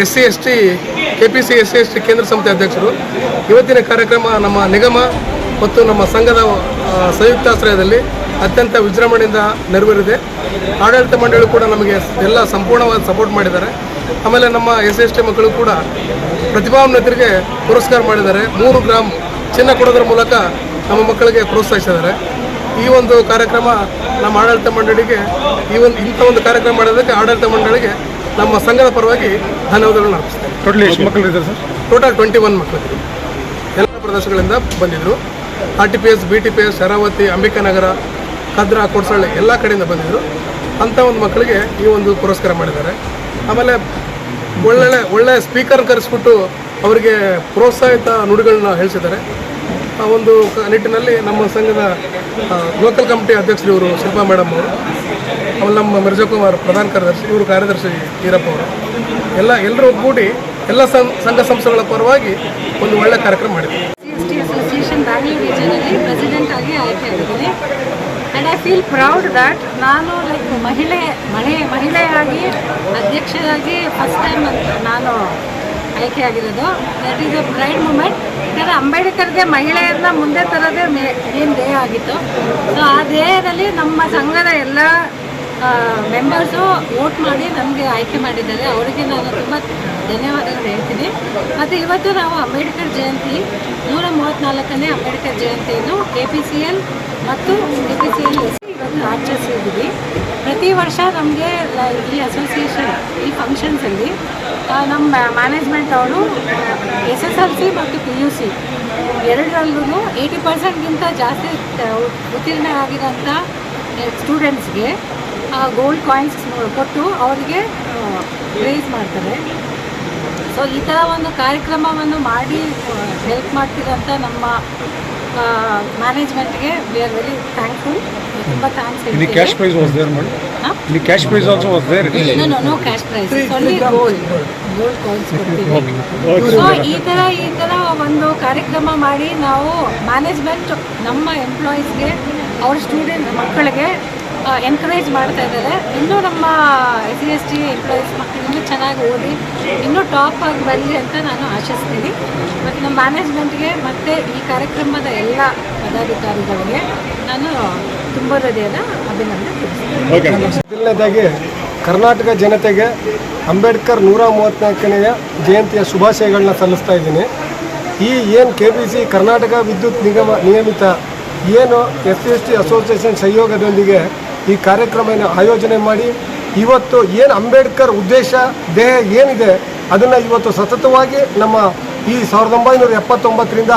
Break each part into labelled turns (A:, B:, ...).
A: SC/ST KPC SC/ST ಕೇಂದ್ರ ಸಮಿತಿ ಅಧ್ಯಕ್ಷರು. ಇವತ್ತಿನ ಕಾರ್ಯಕ್ರಮ ನಮ್ಮ ನಿಗಮ ಮತ್ತು ನಮ್ಮ ಸಂಘದ ಸಂಯುಕ್ತಾಶ್ರಯದಲ್ಲಿ ಅತ್ಯಂತ ವಿಜೃಂಭಣೆಯಿಂದ ನೆರವೇರಿದೆ. ಆಡಳಿತ ಮಂಡಳಿ ಕೂಡ ನಮಗೆ ಎಲ್ಲ ಸಂಪೂರ್ಣವಾದ ಸಪೋರ್ಟ್ ಮಾಡಿದ್ದಾರೆ. ಆಮೇಲೆ ನಮ್ಮ SC/ST ಮಕ್ಕಳು ಕೂಡ ಪ್ರತಿಭಾನ್ವಿತರಿಗೆ ಪುರಸ್ಕಾರ ಮಾಡಿದ್ದಾರೆ. 3 ಗ್ರಾಮ್ ಚಿನ್ನ ಕೊಡೋದ್ರ ಮೂಲಕ ನಮ್ಮ ಮಕ್ಕಳಿಗೆ ಪ್ರೋತ್ಸಾಹಿಸಿದ್ದಾರೆ. ಈ ಒಂದು ಕಾರ್ಯಕ್ರಮ ನಮ್ಮ ಆಡಳಿತ ಮಂಡಳಿಗೆ ಇಂಥ ಒಂದು ಕಾರ್ಯಕ್ರಮ ಮಾಡೋದಕ್ಕೆ ಆಡಳಿತ ಮಂಡಳಿಗೆ ನಮ್ಮ ಸಂಘದ ಪರವಾಗಿ ಧನ್ಯವಾದಗಳನ್ನು ಅರ್ಪಿಸ್ತೇನೆ.
B: ಟೋಟಲ್ ಎಷ್ಟು ಮಕ್ಕಳು ಇದ್ದಾರೆ ಸರ್?
A: ಟೋಟಲ್ 21 ಮಕ್ಕಳಿದ್ರು. ಎಲ್ಲ ಪ್ರದೇಶಗಳಿಂದ ಬಂದಿದ್ದರು. RTPS, BTPS, ಶರಾವತಿ, ಅಂಬಿಕಾನಗರ, ಕದ್ರಾ, ಕೊಡ್ಸಳ್ಳಿ ಎಲ್ಲ ಕಡೆಯಿಂದ ಬಂದಿದ್ದರು. ಅಂಥ ಒಂದು ಮಕ್ಕಳಿಗೆ ಈ ಒಂದು ಪುರಸ್ಕಾರ ಮಾಡಿದ್ದಾರೆ. ಆಮೇಲೆ ಒಳ್ಳೆಯ ಸ್ಪೀಕರ್ ಕರೆಸ್ಬಿಟ್ಟು ಅವರಿಗೆ ಪ್ರೋತ್ಸಾಹಿತ ನುಡಿಗಳನ್ನ ಹೇಳಿಸಿದ್ದಾರೆ. ಆ ಒಂದು ನಿಟ್ಟಿನಲ್ಲಿ ನಮ್ಮ ಸಂಘದ ಲೋಕಲ್ ಕಮಿಟಿ ಅಧ್ಯಕ್ಷರು ಇವರು ಶಿಲ್ಪಾ ಮೇಡಮ್ ಅವರು, ಆಮೇಲೆ ನಮ್ಮ ಮಿರ್ಜಾಕುಮಾರ್ ಪ್ರಧಾನ ಕಾರ್ಯದರ್ಶಿ, ಇವರು ಕಾರ್ಯದರ್ಶಿ ಈರಪ್ಪ ಅವರು, ಎಲ್ಲರೂ ಒಗ್ಗೂಡಿ ಎಲ್ಲ ಸಂಘ ಸಂಸ್ಥೆಗಳ ಪರವಾಗಿ ಒಂದು ಒಳ್ಳೆಯ ಕಾರ್ಯಕ್ರಮ ಮಾಡಿದ್ದಾರೆ.
C: SC/ST ಅಸೋಸಿಯೇಷನ್ ಬ್ಯಾಂಗ್ಳೂರು ರೀಜನಲ್ಲಿ ಪ್ರೆಸಿಡೆಂಟ್ ಆಗಿ ಆಯ್ಕೆಯಾಗಿದ್ದೀನಿ. And I feel proud that ನಾನು ಮಹಿಳೆಯಾಗಿ ಅಧ್ಯಕ್ಷರಾಗಿ ಫಸ್ಟ್ ಟೈಮ್ ನಾನು ಆಯ್ಕೆಯಾಗಿರೋದು. That is a pride moment. ಯಾಕಂದರೆ ಅಂಬೇಡ್ಕರ್ಗೆ ಮಹಿಳೆಯರನ್ನ ಮುಂದೆ ತರೋದೇ ಏನು ಧ್ಯೇಯ ಆಗಿತ್ತು. ಸೊ ಆ ಧ್ಯೇಯದಲ್ಲಿ ನಮ್ಮ ಸಂಘದ ಎಲ್ಲ ಮೆಂಬರ್ಸು ವೋಟ್ ಮಾಡಿ ನಮಗೆ ಆಯ್ಕೆ ಮಾಡಿದ್ದಾರೆ. ಅವರಿಗೆ ನಾನು ತುಂಬ ಧನ್ಯವಾದಗಳು ಹೇಳ್ತೀನಿ. ಮತ್ತು ಇವತ್ತು ನಾವು ಅಂಬೇಡ್ಕರ್ ಜಯಂತಿ 134ನೇ ಅಂಬೇಡ್ಕರ್ ಜಯಂತಿಯನ್ನು KPCL ಮತ್ತು DPCL ಇವತ್ತು ಆಚರಿಸಿದ್ದೀವಿ. ಪ್ರತಿ ವರ್ಷ ನಮಗೆ ಈ ಅಸೋಸಿಯೇಷನ್ ಈ ಫಂಕ್ಷನ್ಸಲ್ಲಿ ನಮ್ಮ ಮ್ಯಾನೇಜ್ಮೆಂಟ್ ಅವರು SSLC ಮತ್ತು PUC ಎರಡರಲ್ಲೂ 80%ಗಿಂತ ಜಾಸ್ತಿ ಉತ್ತೀರ್ಣರಾಗಿರೋಂಥ ಸ್ಟೂಡೆಂಟ್ಸ್ಗೆ ಗೋಲ್ಡ್ ಕಾಯಿನ್ಸ್ ಕೊಟ್ಟು ಅವರಿಗೆ ಪ್ರೈಸ್ ಮಾಡ್ತಾರೆ. ಸೊ ಈ ಥರ ಒಂದು ಕಾರ್ಯಕ್ರಮವನ್ನು ಮಾಡಿ ಹೆಲ್ಪ್ ಮಾಡ್ತಿರೋಂಥ ನಮ್ಮ ಮ್ಯಾನೇಜ್ಮೆಂಟ್ಗೆ ವಿ ಆರ್ ವೆರಿ ಥ್ಯಾಂಕ್ಫುಲ್. ತುಂಬ ಥ್ಯಾಂಕ್ಸ್ ಹೇಳ್ತೀನಿ.
B: Cash prize was there madam? Any cash prize also was there?
C: No cash prize. It's only gold coins ಕೊಡ್ತೀವಿ. ಸೊ ಈ ಥರ ಒಂದು ಕಾರ್ಯಕ್ರಮ ಮಾಡಿ ನಾವು ಮ್ಯಾನೇಜ್ಮೆಂಟ್ ನಮ್ಮ ಎಂಪ್ಲಾಯೀಸ್ಗೆ ಅವ್ರ ಸ್ಟೂಡೆಂಟ್ ಮಕ್ಕಳಿಗೆ ಎನ್ಕರೇಜ್ ಮಾಡ್ತಾ ಇದ್ದಾರೆ. ಇನ್ನೂ ನಮ್ಮ SC/ST ಎಂಪ್ಲಾಯೀಸ್ ಮಕ್ಕಳು ಇನ್ನೂ ಚೆನ್ನಾಗಿ ಓದಿ ಇನ್ನೂ ಟಾಪ್ ಆಗಿ ಬರಲಿ ಅಂತ ನಾನು ಆಶಿಸ್ತೀನಿ. ಮತ್ತು ನಮ್ಮ ಮ್ಯಾನೇಜ್ಮೆಂಟ್ಗೆ ಮತ್ತು ಈ ಕಾರ್ಯಕ್ರಮದ ಎಲ್ಲ ಪದಾಧಿಕಾರಿಗಳಿಗೆ ನಾನು ತುಂಬ ಹೃದಯದ ಅಭಿನಂದನೆ ತಿಳಿಸ್ತೀನಿ.
D: ಮೊದಲನೇದಾಗಿ ಕರ್ನಾಟಕ ಜನತೆಗೆ ಅಂಬೇಡ್ಕರ್ 134ನೇ ಜಯಂತಿಯ ಶುಭಾಶಯಗಳನ್ನ ಸಲ್ಲಿಸ್ತಾ ಇದ್ದೀನಿ. ಏನು KPC ಕರ್ನಾಟಕ ವಿದ್ಯುತ್ ನಿಗಮ ನಿಯಮಿತ ಏನು SC/ST ಅಸೋಸಿಯೇಷನ್ ಸಹಯೋಗದೊಂದಿಗೆ ಈ ಕಾರ್ಯಕ್ರಮವನ್ನು ಆಯೋಜನೆ ಮಾಡಿ ಇವತ್ತು ಏನು ಅಂಬೇಡ್ಕರ್ ಉದ್ದೇಶ ಧ್ಯೇಯ ಏನಿದೆ ಅದನ್ನು ಇವತ್ತು ಸತತವಾಗಿ ನಮ್ಮ ಈ 1979ರಿಂದ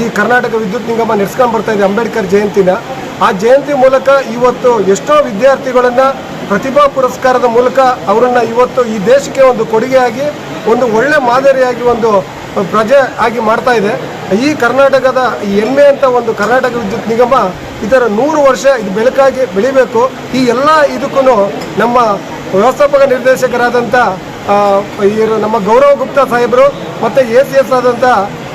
D: ಈ ಕರ್ನಾಟಕ ವಿದ್ಯುತ್ ನಿಗಮ ನಡೆಸ್ಕೊಂಡು ಬರ್ತಾ ಇದೆ ಅಂಬೇಡ್ಕರ್ ಜಯಂತಿನ. ಆ ಜಯಂತಿ ಮೂಲಕ ಇವತ್ತು ಎಷ್ಟೋ ವಿದ್ಯಾರ್ಥಿಗಳನ್ನು ಪ್ರತಿಭಾ ಪುರಸ್ಕಾರದ ಮೂಲಕ ಅವರನ್ನು ಇವತ್ತು ಈ ದೇಶಕ್ಕೆ ಒಂದು ಕೊಡುಗೆಯಾಗಿ ಒಂದು ಒಳ್ಳೆ ಮಾದರಿಯಾಗಿ ಒಂದು ಪ್ರಜೆ ಆಗಿ ಮಾಡ್ತಾ ಇದೆ. ಈ ಕರ್ನಾಟಕದ ಹೆಮ್ಮೆ ಅಂತ ಒಂದು ಕರ್ನಾಟಕ ವಿದ್ಯುತ್ ನಿಗಮ ಇದರ 100 ವರ್ಷ ಇದು ಬೆಳಕಾಗಿ ಬೆಳಿಬೇಕು. ಈ ಎಲ್ಲ ಇದಕ್ಕೂ ನಮ್ಮ ವ್ಯವಸ್ಥಾಪಕ ನಿರ್ದೇಶಕರಾದಂಥ ನಮ್ಮ ಗೌರವ್ ಗುಪ್ತಾ ಸಾಹೇಬರು ಮತ್ತು ACS ಆದಂಥ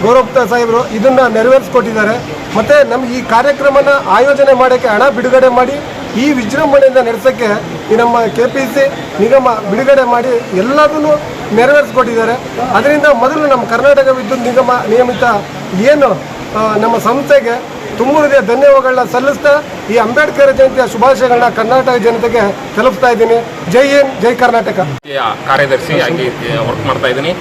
D: ಗೌರವ್ ಗುಪ್ತಾ ಸಾಹೇಬರು ಇದನ್ನು ನೆರವೇರಿಸ್ಕೊಟ್ಟಿದ್ದಾರೆ. ಮತ್ತು ನಮ್ಮ ಈ ಕಾರ್ಯಕ್ರಮನ ಆಯೋಜನೆ ಮಾಡೋಕ್ಕೆ ಹಣ ಬಿಡುಗಡೆ ಮಾಡಿ ಈ ವಿಜೃಂಭಣೆಯಿಂದ ನಡೆಸೋಕ್ಕೆ ಈ ನಮ್ಮ KPC ನಿಗಮ ಬಿಡುಗಡೆ ಮಾಡಿ ಎಲ್ಲದನ್ನು ನೆರವೇರಿಸ್ಕೊಟ್ಟಿದ್ದಾರೆ. ಅದರಿಂದ ಮೊದಲು ನಮ್ಮ ಕರ್ನಾಟಕ ವಿದ್ಯುತ್ ನಿಗಮ ನಿಯಮಿತ ಏನು ನಮ್ಮ ಸಂಸ್ಥೆಗೆ ತುಂಬ ಹೃದಯ ಧನ್ಯವಾದಗಳನ್ನ ಸಲ್ಲಿಸ್ತಾ ಈ ಅಂಬೇಡ್ಕರ್ ಜಯಂತಿಯ ಶುಭಾಶಯಗಳನ್ನ ಕರ್ನಾಟಕ ಜನತೆಗೆ ತಲುಪ್ತಾ ಇದ್ದೀನಿ. ಜೈ ಹಿಂದ್, ಜೈ ಕರ್ನಾಟಕ.
E: ಕಾರ್ಯದರ್ಶಿಯಾಗಿ ವರ್ಕ್ ಮಾಡ್ತಾ ಇದ್ದೀನಿ.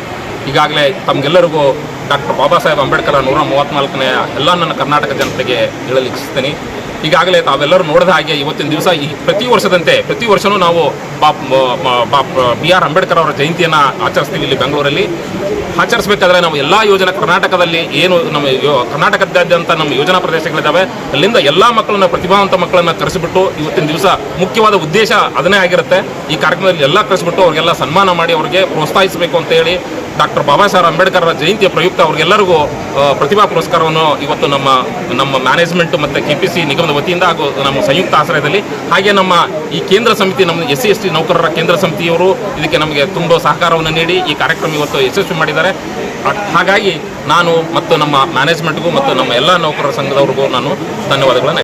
E: ಈಗಾಗಲೇ ತಮಗೆಲ್ಲರಿಗೂ ಡಾಕ್ಟರ್ ಬಾಬಾ ಸಾಹೇಬ್ ಅಂಬೇಡ್ಕರ್ 134ನೇ ಎಲ್ಲ ನನ್ನ ಕರ್ನಾಟಕ ಜನತೆಗೆ ಹೇಳಲು ಇಚ್ಛಿಸ್ತೀನಿ. ಈಗಾಗಲೇ ತಾವೆಲ್ಲರೂ ನೋಡಿದ ಹಾಗೆ ಇವತ್ತಿನ ದಿವಸ ಈ ಪ್ರತಿ ವರ್ಷವೂ ನಾವು BR ಅಂಬೇಡ್ಕರ್ ಅವರ ಜಯಂತಿಯನ್ನು ಆಚರಿಸ್ತೀವಿ. ಇಲ್ಲಿ ಬೆಂಗಳೂರಲ್ಲಿ ಆಚರಿಸಬೇಕಾದ್ರೆ ನಾವು ಎಲ್ಲ ಯೋಜನೆ ಕರ್ನಾಟಕದಲ್ಲಿ ಏನು ನಮ್ಮ ಕರ್ನಾಟಕದಾದ್ಯಂತ ನಮ್ಮ ಯೋಜನಾ ಪ್ರದೇಶಗಳಿದ್ದಾವೆ ಅಲ್ಲಿಂದ ಎಲ್ಲ ಮಕ್ಕಳನ್ನ ಪ್ರತಿಭಾವಂತ ಮಕ್ಕಳನ್ನು ಕರೆಸಿಬಿಟ್ಟು ಇವತ್ತಿನ ದಿವಸ ಮುಖ್ಯವಾದ ಉದ್ದೇಶ ಅದನ್ನೇ ಆಗಿರುತ್ತೆ. ಈ ಕಾರ್ಯಕ್ರಮದಲ್ಲಿ ಎಲ್ಲ ಕರೆಸಿಬಿಟ್ಟು ಅವ್ರಿಗೆಲ್ಲ ಸನ್ಮಾನ ಮಾಡಿ ಅವ್ರಿಗೆ ಪ್ರೋತ್ಸಾಹಿಸಬೇಕು ಅಂತ ಹೇಳಿ ಡಾಕ್ಟರ್ ಬಾಬಾ ಸಾಹೇಬ್ ಅಂಬೇಡ್ಕರ್ ಜಯಂತಿಯ ಪ್ರಯುಕ್ತ ಅವ್ರಿಗೆಲ್ಲರಿಗೂ ಪ್ರತಿಭಾ ಪುರಸ್ಕಾರವನ್ನು ಇವತ್ತು ನಮ್ಮ ಮ್ಯಾನೇಜ್ಮೆಂಟ್ ಮತ್ತು KPC ನಿಗಮದ ವತಿಯಿಂದ ಹಾಗೂ ನಮ್ಮ ಸಂಯುಕ್ತ ಆಶ್ರಯದಲ್ಲಿ ಹಾಗೆ ನಮ್ಮ ಈ ಕೇಂದ್ರ ಸಮಿತಿ ನಮ್ಮ SC/ST ನೌಕರರ ಕೇಂದ್ರ ಸಮಿತಿಯವರು ಇದಕ್ಕೆ ನಮಗೆ ತುಂಬ ಸಹಕಾರವನ್ನು ನೀಡಿ ಈ ಕಾರ್ಯಕ್ರಮ ಇವತ್ತು ಯಶಸ್ವಿ ಮಾಡಿದ್ದಾರೆ. ಹಾಗಾಗಿ ನಾನು ಮತ್ತು ನಮ್ಮ ಮ್ಯಾನೇಜ್ಮೆಂಟ್ಗೂ ಮತ್ತು ನಮ್ಮ ಎಲ್ಲ ನೌಕರರ ಸಂಘದವ್ರಿಗೂ ನಾನು ಧನ್ಯವಾದಗಳನ್ನು